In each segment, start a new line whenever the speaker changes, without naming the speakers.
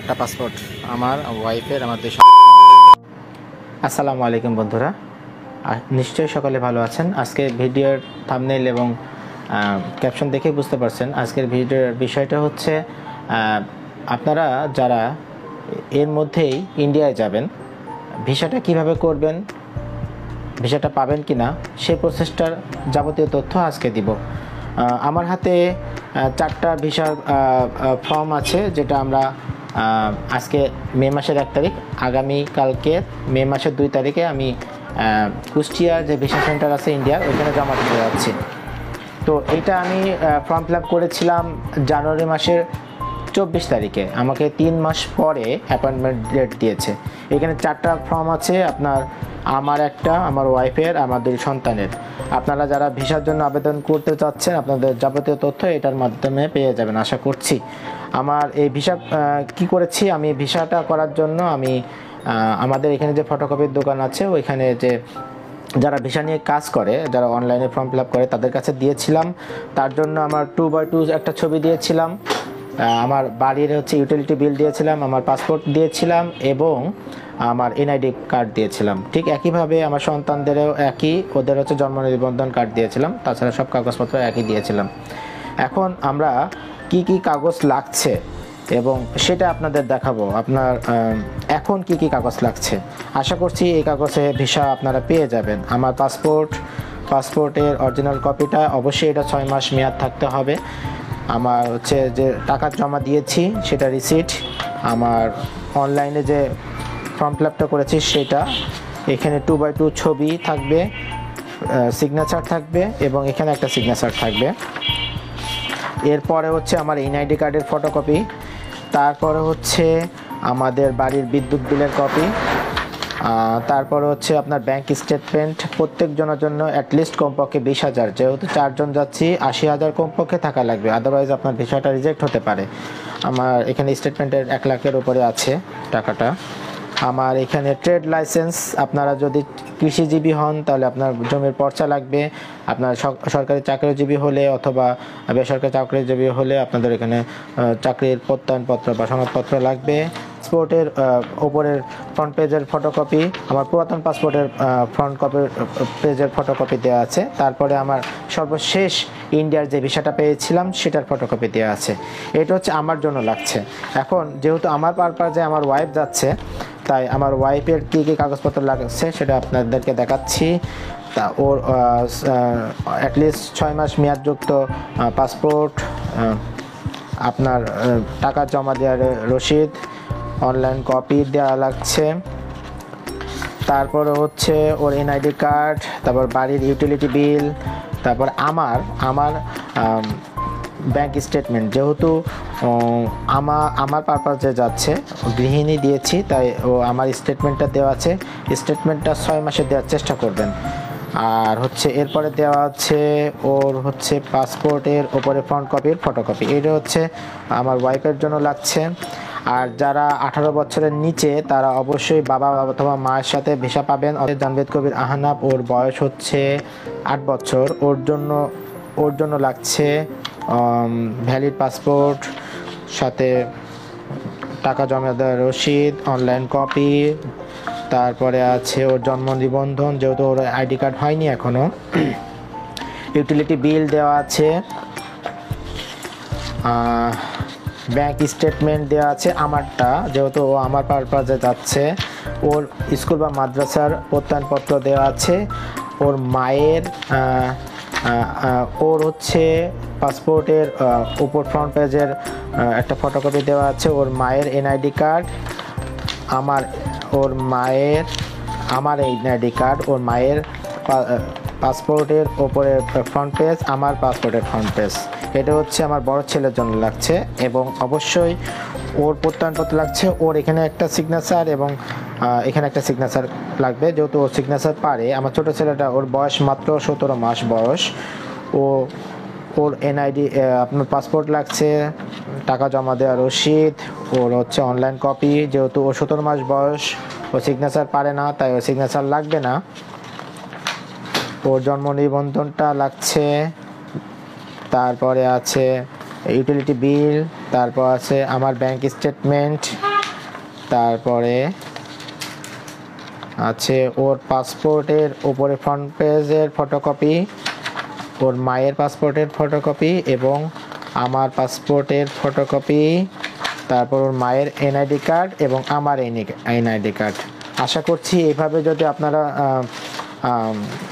একটা পাসপোর্ট আমার ওয়াইফের, আমার দুই। আসসালামু আলাইকুম বন্ধুরা, নিশ্চয়ই সকলে ভালো আছেন। আজকে ভিডিওর থাম্বনেইল এবং ক্যাপশন দেখে বুঝতে পারছেন আজকের ভিডিওর বিষয়টা হচ্ছে আপনারা যারা এর মধ্যেই ইন্ডিয়ায় যাবেন, ভিসাটা কিভাবে করবেন, ভিসাটা পাবেন কি না, সেই প্রসেসটার যাবতীয় তথ্য আজকে দিব। আমার হাতে 4টা ভিসার ফর্ম আছে, যেটা আমরা আজকে মে মাসের 1 তারিখ, আগামীকালকে মে মাসের 2 তারিখে আমি কুষ্টিয়ার যে ভিসা সেন্টার আছে ইন্ডিয়ার, ওইখানে জমা দিতে যাচ্ছি। তো এটা আমি ফর্ম ফিল আপ করেছিলাম জানুয়ারি মাসের 24 তারিখে। আমাকে 3 মাস পরে অ্যাপয়েন্টমেন্ট ডেট দিয়েছে। এখানে 4টা ফর্ম আছে, আমার একটা, আমার ওয়াইফের, আমার 2 সন্তানের। আপনারা যারা ভিসার জন্য আবেদন করতে চাচ্ছেন, আপনাদের যাবতীয় তথ্য এটার মাধ্যমে পেয়ে যাবেন আশা করছি। আমার এই ভিসা কি করেছি, আমি ভিসাটা করার জন্য আমি আমাদের এখানে যে ফটোকপির দোকান আছে, ওইখানে যে যারা ভিসা নিয়ে কাজ করে, যারা অনলাইনে ফর্ম ফিল আপ করে, তাদের কাছে দিয়েছিলাম। তার জন্য আমার 2x2 একটা ছবি দিয়েছিলাম, আমার বাড়ির ইউটিলিটি বিল দিয়েছিলাম, আমার পাসপোর্ট দিয়েছিলাম এবং আমার এনআইডি কার্ড দিয়েছিলাম। ঠিক একইভাবে আমার সন্তানদেরও ওদের জন্ম নিবন্ধন কার্ড দিয়েছিলাম। তাছাড়া সব কাগজপত্র একই দিয়েছিলাম। এখন আমরা কি কি কাগজ লাগছে এবং সেটা আপনাদের দেখাবো। আপনার এখন কি কি কাগজ লাগছে, আশা করছি এই কাগজে ভিসা আপনারা পেয়ে যাবেন। আমার পাসপোর্টের অরিজিনাল কপিটা অবশ্যই, এটা 6 মাস মেয়াদ থাকতে হবে। আমার যে টাকা জমা দিয়েছি সেটা রিসিট, আমার অনলাইনে যে ফর্ম ফিল আপটা করেছি সেটা, এখানে 2x2 ছবি থাকবে, সিগনেচার থাকবে এবং এখানে একটা সিগনেচার থাকবে। এরপরে আমার এনআইডি কার্ডের ফটোকপি, তারপরে আমাদের বাড়ির বিদ্যুৎ বিলের কপি, তারপরে আপনার ব্যাংক স্টেটমেন্ট। প্রত্যেকজনের জন্য অ্যাটলিস্ট কমপক্ষে 20,000, যেহেতু 4 জন যাচ্ছি 80,000 কমপক্ষে থাকা লাগবে, আদারওয়াইজ আপনার ভিসাটা রিজেক্ট হতে পারে। আমার এখানে স্টেটমেন্টের 1 লাখের উপরে আছে টাকাটা। আমার এখানে ট্রেড লাইসেন্স, আপনারা যদি কৃষিজীবী হন তাহলে আপনার জমির পর্চা লাগবে। আপনার সরকারি চাকরিজীবী হলে অথবা বেসরকারি চাকরিজীবী হলে আপনাদের এখানে চাকরির প্রত্যয়নপত্র বা সনদপত্র লাগবে। পাসপোর্টের ওপরের ফ্রন্ট পেজের ফটোকপি, আমার পুরাতন পাসপোর্টের ফ্রন্ট পেজের ফটোকপি দেওয়া আছে। তারপরে আমার সর্বশেষ ইন্ডিয়ার যে ভিসাটা পেয়েছিলাম সেটার ফটোকপি দেওয়া আছে। এটা আমার জন্য লাগছে। এখন যেহেতু আমার পারপাজে আমার ওয়াইফ যাচ্ছে, তাই আমার ওয়াইফের কী কী কাগজপত্র লাগছে সেটা আপনাদেরকে দেখাচ্ছি। তা ওর অ্যাটলিস্ট 6 মাস মেয়াদযুক্ত পাসপোর্ট, আপনার টাকা জমা দেওয়ার রসিদ, অনলাইন কপি দেওয়া লাগছে। তারপরে ওর এনআইডি কার্ড, তারপর বাড়ির ইউটিলিটি বিল, তারপর আমার ব্যাংক স্টেটমেন্ট। যেহেতু আমার পারপাসে যাচ্ছে, গৃহিণী দিয়েছি, তাই আমার স্টেটমেন্টটা দেওয়া আছে। স্টেটমেন্টটা 6 মাসে দেওয়ার চেষ্টা করবেন। আর এরপরে দেওয়া আছে ওর পাসপোর্টের ওপরে ফ্রন্ট কপির ফটোকপি। এটা আমার ওয়াইফের জন্য লাগছে। আর যারা 18 বছরের নিচে, তারা অবশ্যই বাবা অথবা মায়ের সাথে ভিসা পাবেন। জানভেদ কবির আহনাব, ওর বয়স 8 বছর। ওর জন্য লাগছে ভ্যালিড পাসপোর্ট, সাথে টাকা জমা দেওয়ার রসিদ, অনলাইন কপি। তারপরে আছে ওর জন্ম নিবন্ধন, যেহেতু ওর আইডি কার্ড হয়নি এখনও। ইউটিলিটি বিল দেওয়া আছে, ব্যাংক স্টেটমেন্ট দেওয়া আছে আমারটা, যেহেতু ও আমার পারপাসে যাচ্ছে। ওর স্কুল বা মাদ্রাসার প্রত্যয়নপত্র দেওয়া আছে। ওর মায়ের ওর পাসপোর্টের উপর ফ্রন্ট পেজের একটা ফটোকপি দেওয়া আছে। ওর মায়ের এনআইডি কার্ড, আমার এনআইডি কার্ড, ওর মায়ের পাসপোর্টের ওপরে ফ্রন্ট পেজ, আমার পাসপোর্টের ফ্রন্ট পেজ। এটা আমার বড় ছেলের জন্য লাগছে এবং অবশ্যই ওর প্রত্যয়নপত্র লাগছে। ওর এখানে একটা সিগনেচার এবং এখানে একটা সিগনেচার লাগবে, যেহেতু ওর সিগনেচার পারে। আমার ছোটো ছেলেটা, ওর বয়স মাত্র 17 মাস বয়স। ওর এনআইডি, আপনার পাসপোর্ট লাগছে, টাকা জমা দেওয়ার রসিদ, ওর অনলাইন কপি। যেহেতু ও 17 মাস বয়স, ও সিগনেচার পারে না, তাই ওর সিগনেচার লাগবে না। ওর জন্ম নিবন্ধনটা লাগছে। তারপরে আছে ইউটিলিটি বিল, তারপর আছে আমার ব্যাংক স্টেটমেন্ট, তারপরে আছে ওর পাসপোর্টের উপরে ফ্রন্ট পেজের ফটোকপি, ওর মায়ের পাসপোর্টের ফটোকপি এবং আমার পাসপোর্টের ফটোকপি, তারপর ওর মায়ের এনআইডি কার্ড এবং আমার এনআইডি কার্ড। আশা করছি এইভাবে যদি আপনারা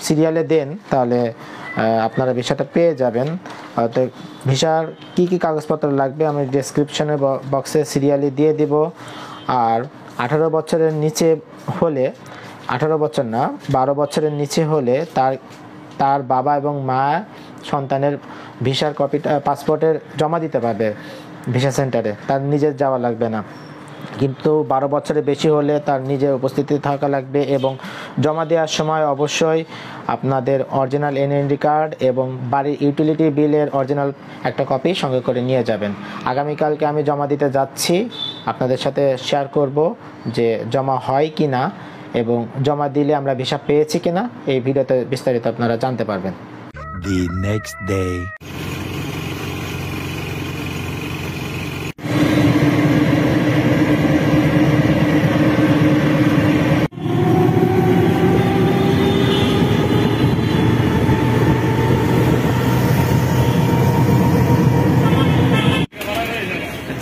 সিরিয়ালে দেন তাহলে আপনারা ভিসাটা পেয়ে যাবেন। তো ভিসার কী কী কাগজপত্র লাগবে আমি ডেসক্রিপশনের বক্সে সিরিয়ালি দিয়ে দিব। আর 18 বছরের নিচে হলে, 18 বছর না 12 বছরের নিচে হলে তার বাবা এবং মা সন্তানের ভিসার কপিটা পাসপোর্টের জমা দিতে পারবে ভিসা সেন্টারে, তার নিজের যাওয়া লাগবে না। কিন্তু 12 বছরের বেশি হলে তার নিজের উপস্থিতি থাকা লাগবে এবং জমা দেওয়ার সময় অবশ্যই আপনাদের অরিজিনাল এনআইডি কার্ড এবং বাড়ির ইউটিলিটি বিলের অরিজিনাল একটা কপি সঙ্গে করে নিয়ে যাবেন। আগামীকালকে আমি জমা দিতে যাচ্ছি, আপনাদের সাথে শেয়ার করব যে জমা হয় কি না এবং জমা দিলে আমরা ভিসা পেয়েছি কিনা এই ভিডিওতে বিস্তারিত আপনারা জানতে পারবেন।
The next day.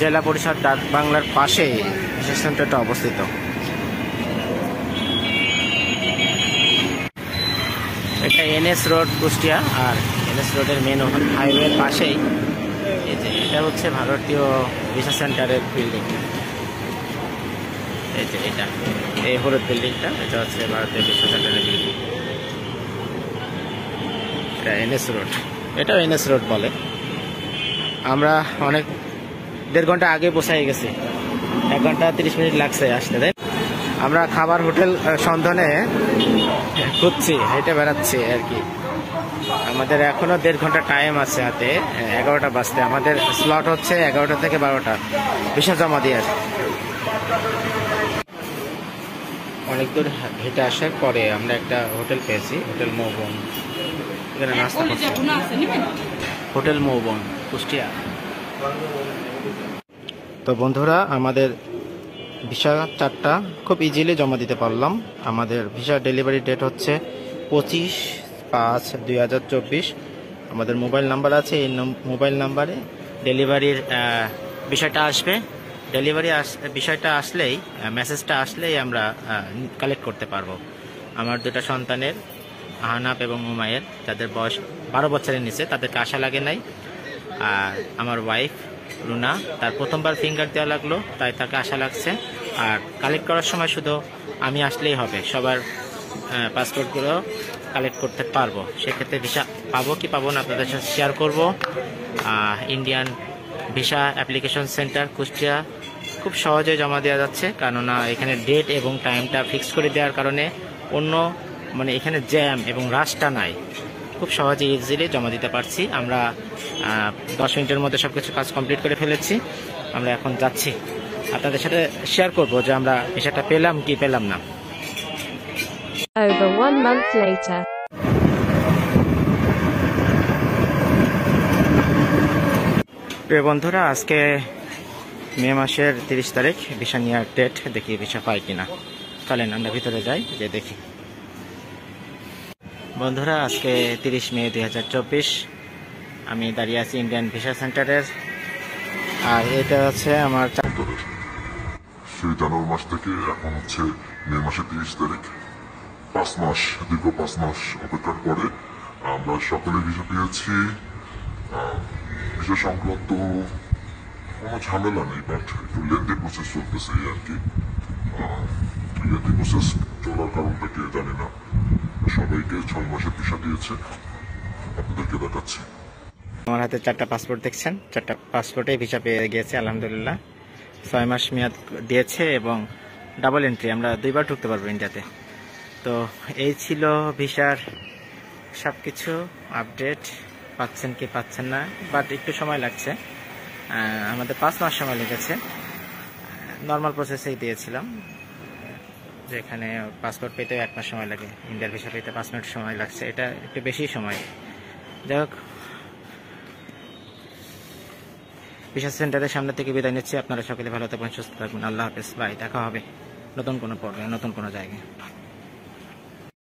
জেলা পরিষদ ডাক বাংলার পাশেই ভিসা সেন্টারটা অবস্থিত। এটা এনএস রোড কুষ্টিয়া, আর এনএস রোডের মেন হাইওয়ের পাশেই এই যে এটা হচ্ছে ভারতীয় ভিসা সেন্টারের বিল্ডিং। এই যে এটা এই হলুদ বিল্ডিংটা, এটা হচ্ছে ভারতীয় ভিসা সেন্টারের বিল্ডিং। এটা এনএস রোড, এটাও এনএস রোড বলে। আমরা অনেক 1.5 ঘন্টা আগে পৌঁছাই গেছি, 1 ঘন্টা 30 মিনিট লাগছে আসতে। তাই আমরা খাবার হোটেল সন্ধানে খুঁজছি, হেঁটে বেড়াচ্ছি আর কি। আমাদের এখনো 1.5 ঘন্টা টাইম আছে হাতে, 11টা বাজতে। আমাদের স্লট হচ্ছে 11টা থেকে 12টা ভিসা জমা দিয়ে। অনেক দূর হেঁটে আসার পরে আমরা একটা হোটেল পেয়েছি, হোটেল মৌবন। এখানে নাস্তা করছি, হোটেল মৌবন কুষ্টিয়া। তো বন্ধুরা, আমাদের ভিসা চার্টটা খুব ইজিলি জমা দিতে পারলাম। আমাদের ভিসা ডেলিভারি ডেট হচ্ছে 25/5/2024। আমাদের মোবাইল নাম্বার আছে, এই মোবাইল নাম্বারে ডেলিভারির বিষয়টা আসবে। বিষয়টা আসলেই, মেসেজটা আসলেই আমরা কালেক্ট করতে পারবো। আমার 2টা সন্তানের, আহনাফ এবং উমায়ের, যাদের বয়স 12 বছরের নিচে, তাদেরকে আশা লাগে নাই। আর আমার ওয়াইফ রুনা, তার প্রথমবার ফিঙ্গার দেওয়া লাগলো, তাই তাকে আশা লাগছে। আর কালেক্ট করার সময় শুধু আমি আসলেই হবে, সবার পাসপোর্টগুলো কালেক্ট করতে পারবো। সেক্ষেত্রে ভিসা পাবো কি পাবো না আপনাদের সাথে শেয়ার করবো। Indian visa application centre Kushtia খুব সহজে জমা দেওয়া যাচ্ছে, কেননা এখানে ডেট এবং টাইমটা ফিক্স করে দেওয়ার কারণে অন্য এখানে জ্যাম এবং রাশটা নাই, খুব সহজে ইজিলি জমা দিতে পারছি। আমরা 10 মিনিটের মধ্যে সবকিছু কাজ কমপ্লিট করে ফেলেছি। আমরা এখন যাচ্ছি, আপনাদের সাথে শেয়ার করব যে আমরা ভিসাটা পেলাম কি পেলাম না।
Over 1 month later.
প্রিয় বন্ধুরা, আজকে মে মাসের 30 তারিখ, ভিসা নেওয়ার ডেট। দেখি ভিসা পাই কিনা। চলেন আমরা ভিতরে যাই, যে দেখি। বন্ধুরা, আজকে 30 মে 2024। আমি দাঁড়িয়ে আছি ইন্ডিয়ান ভিসা সেন্টারের। আর এটা হচ্ছে আমার
সেই জানুয়ারি মাস থেকে এখন হচ্ছে মে মাসের 30 তারিখ। 5 মাস, দীর্ঘ 5 মাস অপেক্ষার পরে আমরা সকলে ভিসা পেয়েছি। ভিসা সংক্রান্ত কোনো ঝামেলা নেই, বাট একটু লেন্দি প্রসেস চলতেছে এই আর কি। লেন্দি প্রসেস চলার কারণটা কে জানি না। সবাইকে 6 মাসের ভিসা দিয়েছে, আপনাদেরকে দেখাচ্ছি।
আমার হাতে 4টা পাসপোর্ট দেখছেন, 4টা পাসপোর্টে ভিসা পেয়ে গিয়েছে আলহামদুলিল্লাহ। 6 মাস মেয়াদ দিয়েছে এবং ডাবল এন্ট্রি, আমরা 2বার ঢুকতে পারবো ইন্ডিয়াতে। তো এই ছিল ভিসার সব কিছু আপডেট। পাচ্ছেন কি পাচ্ছেন না, বাট একটু সময় লাগছে। আমাদের 5 মাস সময় লেগেছে। নর্মাল প্রসেসেই দিয়েছিলাম, যেখানে পাসপোর্ট পেতে 1 মাস সময় লাগে, ইন্ডিয়ার ভিসা পেতে 5 মিনিট সময় লাগছে। এটা একটু বেশি সময়। যাই হোক, ভিসা সেন্টারের সামনে থেকে বিদায় নিচ্ছি। আপনারা সকলে ভালো থাকবেন, সুস্থ থাকবেন। আল্লাহ হাফেজ, বাই। দেখা হবে নতুন কোনো পর্বে, নতুন কোনো জায়গায়।